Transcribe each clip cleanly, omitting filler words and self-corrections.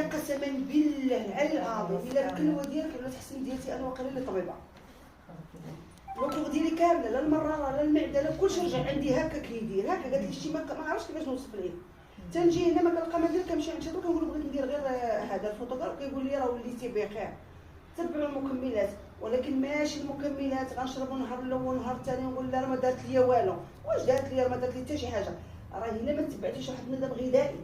قسما بالله العلي العظيم الا الكلوه ديالك ولا تحسن ديالتي انا واقيلا اللي طبيبه. الوقوق ديالي كامله لا المراره لا المعده لا كلشي رجع عندي هكا كيدير هكا. قالت لي شتي ما عرفتش كيفاش نوصف ليه. تنجي هنا ما كنلقى ما ندير كنمشي عند شي دكتور كنقول بغيت ندير غير هذا الفوتوغراف كيقول لي راه وليتي بخير. تبعوا المكملات ولكن ماشي المكملات غنشربوا نهار الاول ونهار الثاني ونقول لا راه ما دارت ليا والو. واش دارت ليا؟ راه ما دارت لي حتى شي حاجه. راه الا ما تبعتيش واحد النظام غذائي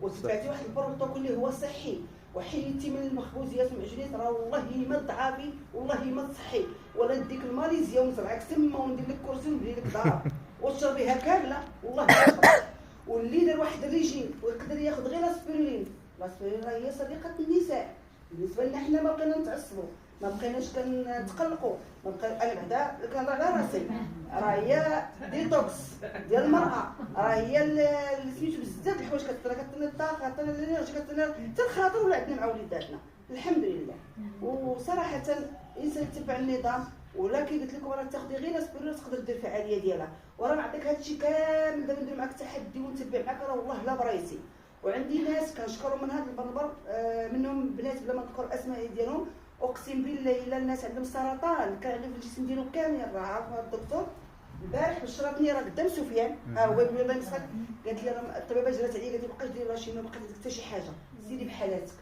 وتبعتي واحد البروتوكول اللي هو صحي وحيدتي من المخبوزات والمعجونات راه والله ما ضعافي والله ما صحي ولا نديك الماليزيا ونزرعك تما وندير لك كرسي ونبني لك دار وتشربيها كامله والله ما تشرب. واللي دار واحد الريجيم ويقدر ياخذ غير لاسبرين. لاسبرين راه هي صديقه النساء. بالنسبه لنا حنا ما بقينا نتعصبوا ما بقيناش كنتقلقوا ما بقى. انا بعدا كنهضر على راسي راه هي ديتوكس ديال المراه. راه هي اللي سميتو بزاف الحوايج كتعطينا الطاقه كتعطينا الانرجي كتعطينا حتى الخاطر ولا عندنا مع وليداتنا الحمد لله. وصراحه الانسان يتبع النظام ولكن قلت لكم راه تاخذي غير اسبرين تقدر دير الفعاليه ديالها. وراه نعطيك هادشي كامل دابا ندير معاك تحدي ونتبع معاك راه والله لا بريتي. وعندي ناس كنشكرهم من هذا البربر منهم بنات بلا ما نذكر الاسماء ديالهم. اقسم بالله الا الناس عندهم سرطان كان عندهم في الجسم ديالهم كامل. راه عارف هذا الدكتور البارح بشرتني راه قدام سفيان هو يقول الله يمسخك. قالت لي راه الطبيبه جرات عليا قالت لي بقاش ديري راشي ما بقات حتى شي حاجه سيدي بحالاتك.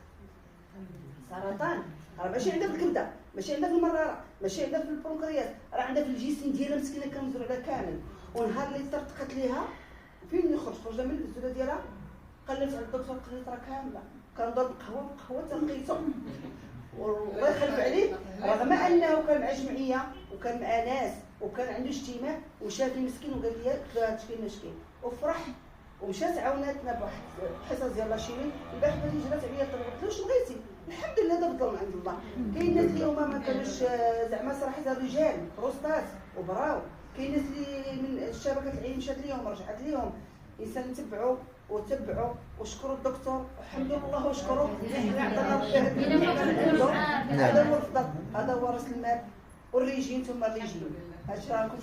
سرطان راه ماشي عندها في الكبده ماشي عندها في المراره ماشي عندها في البرونكرياس راه عندها في الجسم ديالها مسكينه كنزرع لها كامل. ونهار اللي طرطقت ليها فين يخرج خرج من البزوله ديالها قلبت على الدكتور قلت راه كامله كنضرب قهوه تنقيته. والله يخلف عليه رغم انه كان مع جمعيه وكان مع ناس وكان عنده اجتماع وشافني مسكين وقال لي هات فين شكين وفرح ومشات عاوناتنا بواحد الحصص ديال لاشيمي. البارح بدي جرات عليا الطبيب قلت له واش بغيتي؟ الحمد لله دابا الظلم عند الله. كاين ناس اليوم ما كانوش زعما صراحه رجال بروستات وبراو. كاين ناس اللي من الشبكه العلم مشات ليهم رجعت ليهم. الانسان نتبعوا وتبعوا وشكروا الدكتور والحمد لله وشكروا عطانا ربي هذه النعمه. هذا هو الفضل هذا هو راس المال والريجين ثم الريجين. هادشي راكم